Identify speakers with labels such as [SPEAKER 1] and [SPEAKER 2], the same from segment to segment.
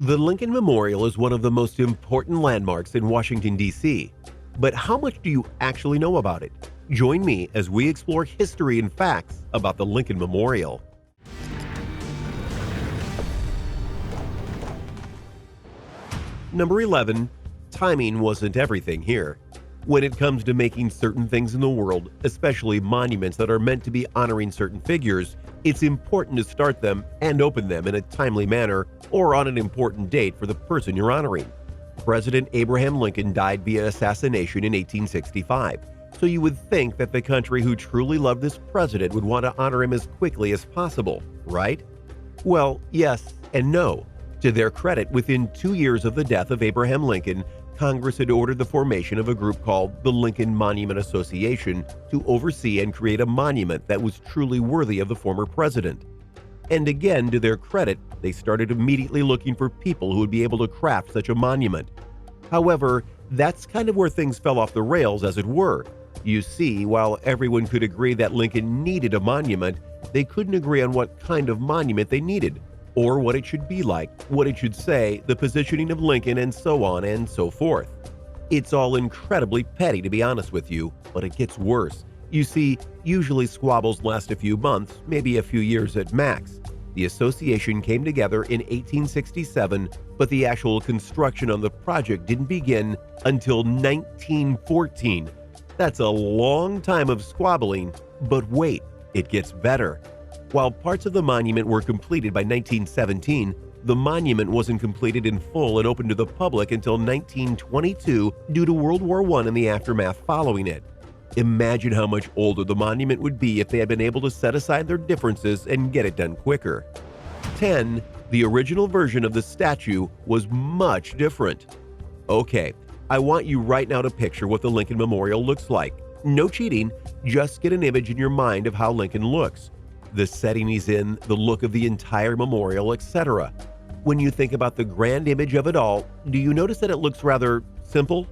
[SPEAKER 1] The Lincoln Memorial is one of the most important landmarks in Washington, D.C. But how much do you actually know about it? Join me as we explore history and facts about the Lincoln Memorial. Number 11. Timing wasn't everything here. When it comes to making certain things in the world, especially monuments that are meant to be honoring certain figures, it's important to start them and open them in a timely manner or on an important date for the person you're honoring. President Abraham Lincoln died via assassination in 1865, so you would think that the country who truly loved this president would want to honor him as quickly as possible, right? Well, yes and no. To their credit, within 2 years of the death of Abraham Lincoln, Congress had ordered the formation of a group called the Lincoln Monument Association to oversee and create a monument that was truly worthy of the former president. And again, to their credit, they started immediately looking for people who would be able to craft such a monument. However, that's kind of where things fell off the rails, as it were. You see, while everyone could agree that Lincoln needed a monument, they couldn't agree on what kind of monument they needed, or what it should be like, what it should say, the positioning of Lincoln, and so on and so forth. It's all incredibly petty, to be honest with you, but it gets worse. You see, usually squabbles last a few months, maybe a few years at max. The association came together in 1867, but the actual construction on the project didn't begin until 1914. That's a long time of squabbling, but wait, it gets better. While parts of the monument were completed by 1917, the monument wasn't completed in full and open to the public until 1922 due to World War I and the aftermath following it. Imagine how much older the monument would be if they had been able to set aside their differences and get it done quicker. 10. The original version of the statue was much different. Okay, I want you right now to picture what the Lincoln Memorial looks like. No cheating, just get an image in your mind of how Lincoln looks. The setting he's in, the look of the entire memorial, etc. When you think about the grand image of it all, do you notice that it looks rather simple?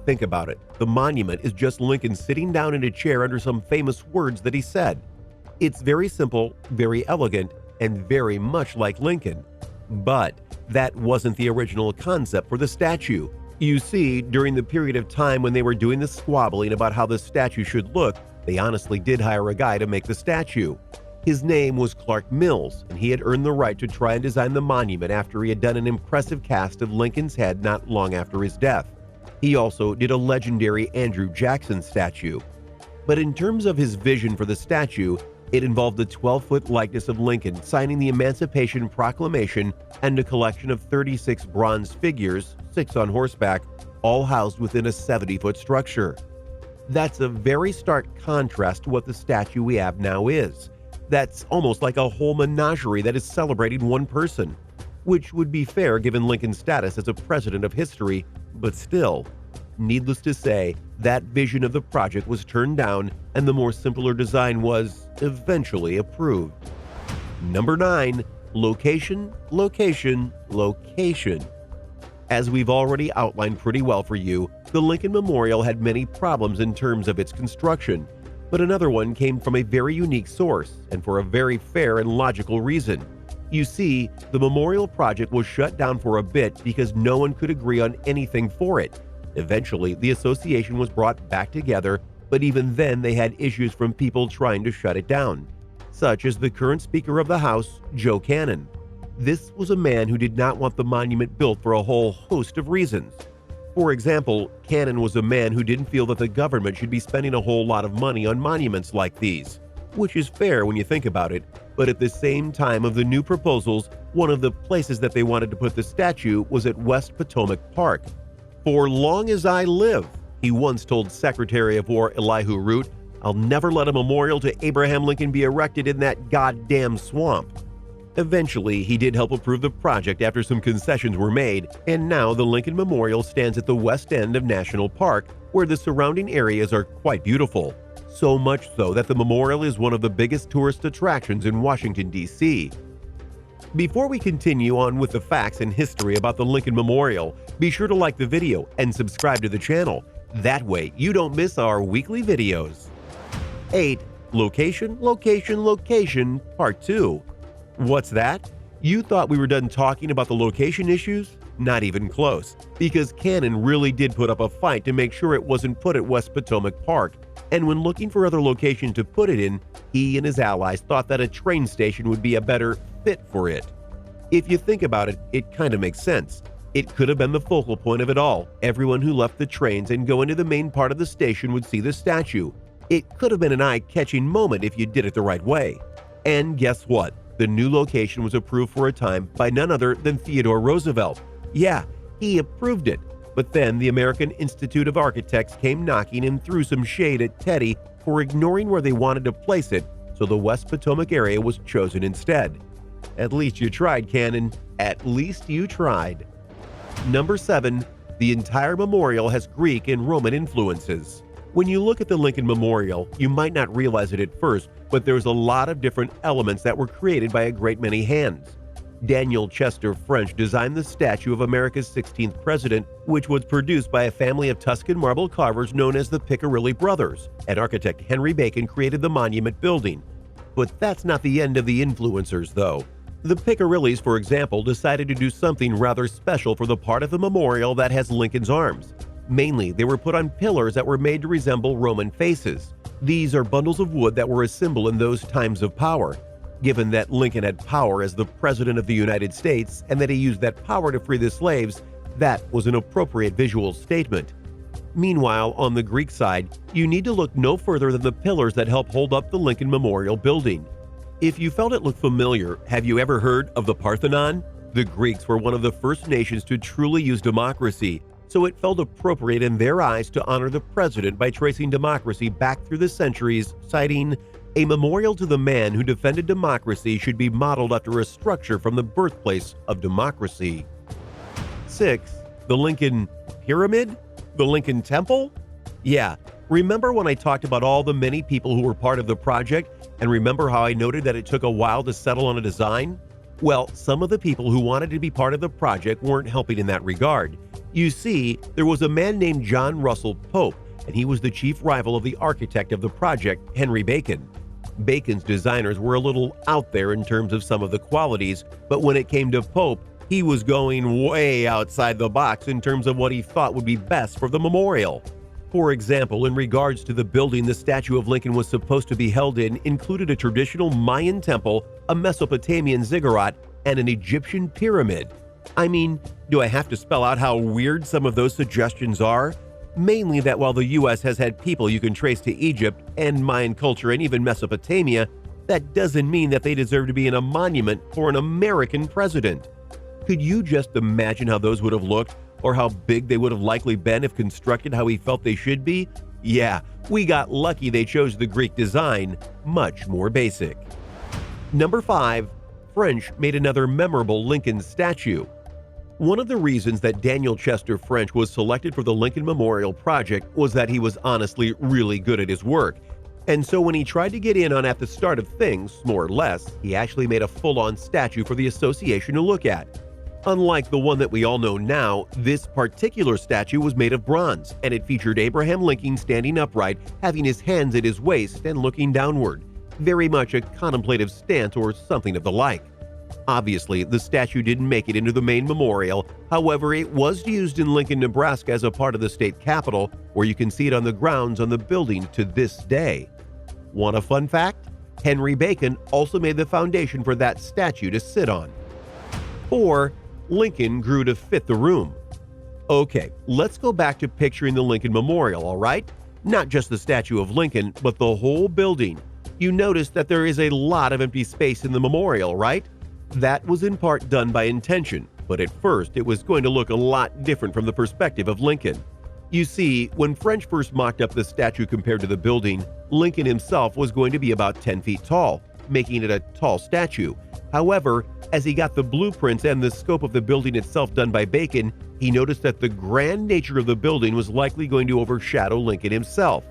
[SPEAKER 1] Think about it. The monument is just Lincoln sitting down in a chair under some famous words that he said. It's very simple, very elegant, and very much like Lincoln. But that wasn't the original concept for the statue. You see, during the period of time when they were doing the squabbling about how the statue should look, they honestly did hire a guy to make the statue. His name was Clark Mills, and he had earned the right to try and design the monument after he had done an impressive cast of Lincoln's head not long after his death. He also did a legendary Andrew Jackson statue. But in terms of his vision for the statue, it involved a 12-foot likeness of Lincoln signing the Emancipation Proclamation and a collection of 36 bronze figures, 6 on horseback, all housed within a 70-foot structure. That's a very stark contrast to what the statue we have now is. That's almost like a whole menagerie that is celebrating one person, which would be fair given Lincoln's status as a president of history, but still. Needless to say, that vision of the project was turned down and the more simpler design was eventually approved. Number 9. Location, location, location. As we've already outlined pretty well for you, the Lincoln Memorial had many problems in terms of its construction. But another one came from a very unique source, and for a very fair and logical reason. You see, the memorial project was shut down for a bit because no one could agree on anything for it. Eventually, the association was brought back together, but even then they had issues from people trying to shut it down, such as the current Speaker of the House, Joe Cannon. This was a man who did not want the monument built for a whole host of reasons. For example, Cannon was a man who didn't feel that the government should be spending a whole lot of money on monuments like these, which is fair when you think about it, but at the same time of the new proposals, one of the places that they wanted to put the statue was at West Potomac Park. "For long as I live," he once told Secretary of War Elihu Root, "I'll never let a memorial to Abraham Lincoln be erected in that goddamn swamp." Eventually, he did help approve the project after some concessions were made, and now the Lincoln Memorial stands at the west end of National Park, where the surrounding areas are quite beautiful. So much so that the memorial is one of the biggest tourist attractions in Washington, D.C. Before we continue on with the facts and history about the Lincoln Memorial, be sure to like the video and subscribe to the channel. That way, you don't miss our weekly videos. 8. Location, Location, Location, Part 2. What's that? You thought we were done talking about the location issues? Not even close, because Cannon really did put up a fight to make sure it wasn't put at West Potomac Park, and when looking for other location to put it in, he and his allies thought that a train station would be a better fit for it. If you think about it, it kind of makes sense. It could have been the focal point of it all. Everyone who left the trains and go into the main part of the station would see the statue. It could have been an eye-catching moment if you did it the right way. And guess what? The new location was approved for a time by none other than Theodore Roosevelt. Yeah, he approved it. But then the American Institute of Architects came knocking and threw some shade at Teddy for ignoring where they wanted to place it, so the West Potomac area was chosen instead. At least you tried, Cannon. At least you tried. Number 7. The entire memorial has Greek and Roman influences. When you look at the Lincoln Memorial, you might not realize it at first, but there's a lot of different elements that were created by a great many hands. Daniel Chester French designed the statue of America's 16th president, which was produced by a family of Tuscan marble carvers known as the Piccirilli brothers, and architect Henry Bacon created the monument building. But that's not the end of the influencers, though. The Piccirillis, for example, decided to do something rather special for the part of the memorial that has Lincoln's arms. Mainly, they were put on pillars that were made to resemble Roman faces. These are bundles of wood that were a symbol in those times of power. Given that Lincoln had power as the President of the United States and that he used that power to free the slaves, that was an appropriate visual statement. Meanwhile, on the Greek side, you need to look no further than the pillars that help hold up the Lincoln Memorial building. If you felt it looked familiar, have you ever heard of the Parthenon? The Greeks were one of the first nations to truly use democracy, so it felt appropriate in their eyes to honor the president by tracing democracy back through the centuries, citing, "A memorial to the man who defended democracy should be modeled after a structure from the birthplace of democracy." 6. The Lincoln Pyramid? The Lincoln Temple? Yeah, remember when I talked about all the many people who were part of the project, and remember how I noted that it took a while to settle on a design? Well, some of the people who wanted to be part of the project weren't helping in that regard. You see, there was a man named John Russell Pope, and he was the chief rival of the architect of the project, Henry Bacon. Bacon's designers were a little out there in terms of some of the qualities, but when it came to Pope, he was going way outside the box in terms of what he thought would be best for the memorial. For example, in regards to the building the statue of Lincoln was supposed to be held in included a traditional Mayan temple, a Mesopotamian ziggurat, and an Egyptian pyramid. I mean, do I have to spell out how weird some of those suggestions are? Mainly that while the US has had people you can trace to Egypt and Mayan culture and even Mesopotamia, that doesn't mean that they deserve to be in a monument for an American president. Could you just imagine how those would have looked, or how big they would have likely been if constructed how he felt they should be? Yeah, we got lucky they chose the Greek design, much more basic. Number 5. French made another memorable Lincoln statue. One of the reasons that Daniel Chester French was selected for the Lincoln Memorial project was that he was honestly really good at his work. And so when he tried to get in on at the start of things, more or less, he actually made a full-on statue for the association to look at. Unlike the one that we all know now, this particular statue was made of bronze, and it featured Abraham Lincoln standing upright, having his hands at his waist and looking downward. Very much a contemplative stance or something of the like. Obviously, the statue didn't make it into the main memorial. However, it was used in Lincoln, Nebraska as a part of the state capitol, where you can see it on the grounds on the building to this day. Want a fun fact? Henry Bacon also made the foundation for that statue to sit on. 4. Lincoln grew to fit the room. Okay, let's go back to picturing the Lincoln Memorial, all right? Not just the statue of Lincoln, but the whole building. You notice that there is a lot of empty space in the memorial, right? That was in part done by intention, but at first it was going to look a lot different from the perspective of Lincoln. You see, when French first mocked up the statue compared to the building, Lincoln himself was going to be about 10 feet tall, making it a tall statue. However, as he got the blueprints and the scope of the building itself done by Bacon, he noticed that the grand nature of the building was likely going to overshadow Lincoln himself.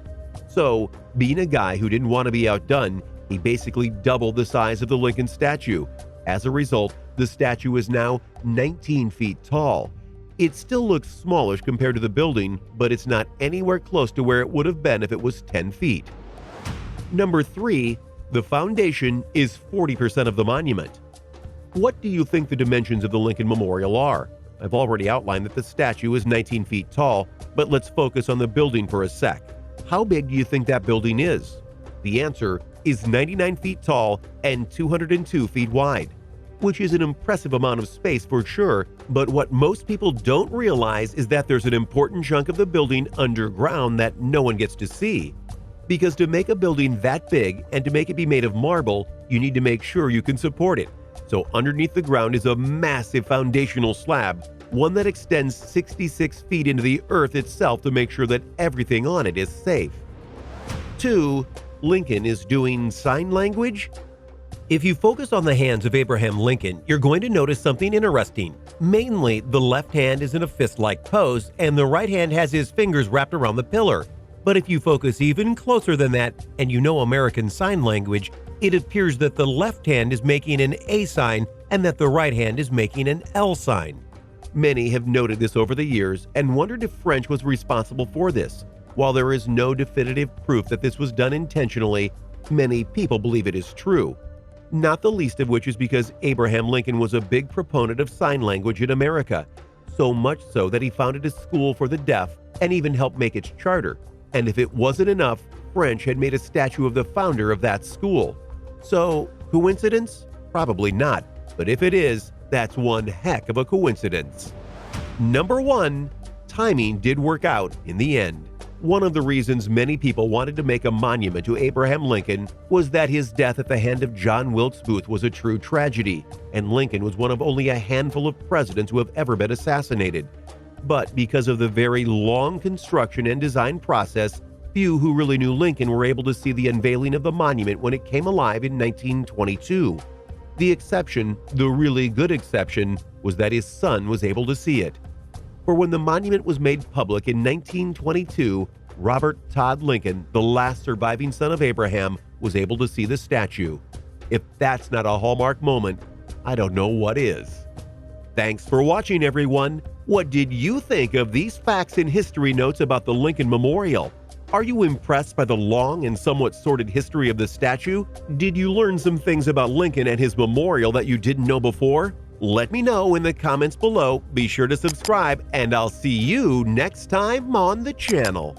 [SPEAKER 1] So, being a guy who didn't want to be outdone, he basically doubled the size of the Lincoln statue. As a result, the statue is now 19 feet tall. It still looks smallish compared to the building, but it's not anywhere close to where it would have been if it was 10 feet. Number 3. The foundation is 40% of the monument. What do you think the dimensions of the Lincoln Memorial are? I've already outlined that the statue is 19 feet tall, but let's focus on the building for a sec. How big do you think that building is? The answer is 99 feet tall and 202 feet wide, which is an impressive amount of space for sure, but what most people don't realize is that there's an important chunk of the building underground that no one gets to see. Because to make a building that big and to make it be made of marble, you need to make sure you can support it. So underneath the ground is a massive foundational slab, one that extends 66 feet into the earth itself to make sure that everything on it is safe. 2. Lincoln is doing sign language? If you focus on the hands of Abraham Lincoln, you're going to notice something interesting. Mainly, the left hand is in a fist-like pose and the right hand has his fingers wrapped around the pillar. But if you focus even closer than that and you know American Sign Language, it appears that the left hand is making an A sign and that the right hand is making an L sign. Many have noted this over the years and wondered if French was responsible for this. While there is no definitive proof that this was done intentionally, many people believe it is true. Not the least of which is because Abraham Lincoln was a big proponent of sign language in America, so much so that he founded a school for the deaf and even helped make its charter. And if it wasn't enough, French had made a statue of the founder of that school. So, coincidence? Probably not, but if it is, that's one heck of a coincidence. Number 1. Timing did work out in the end. One of the reasons many people wanted to make a monument to Abraham Lincoln was that his death at the hand of John Wilkes Booth was a true tragedy, and Lincoln was one of only a handful of presidents who have ever been assassinated. But because of the very long construction and design process, few who really knew Lincoln were able to see the unveiling of the monument when it came alive in 1922. The exception, the really good exception, was that his son was able to see it. For when the monument was made public in 1922, Robert Todd Lincoln, the last surviving son of Abraham, was able to see the statue. If that's not a hallmark moment, I don't know what is. Thanks for watching, everyone. What did you think of these facts and history notes about the Lincoln Memorial? Are you impressed by the long and somewhat sordid history of the statue? Did you learn some things about Lincoln and his memorial that you didn't know before? Let me know in the comments below. Be sure to subscribe, and I'll see you next time on the channel.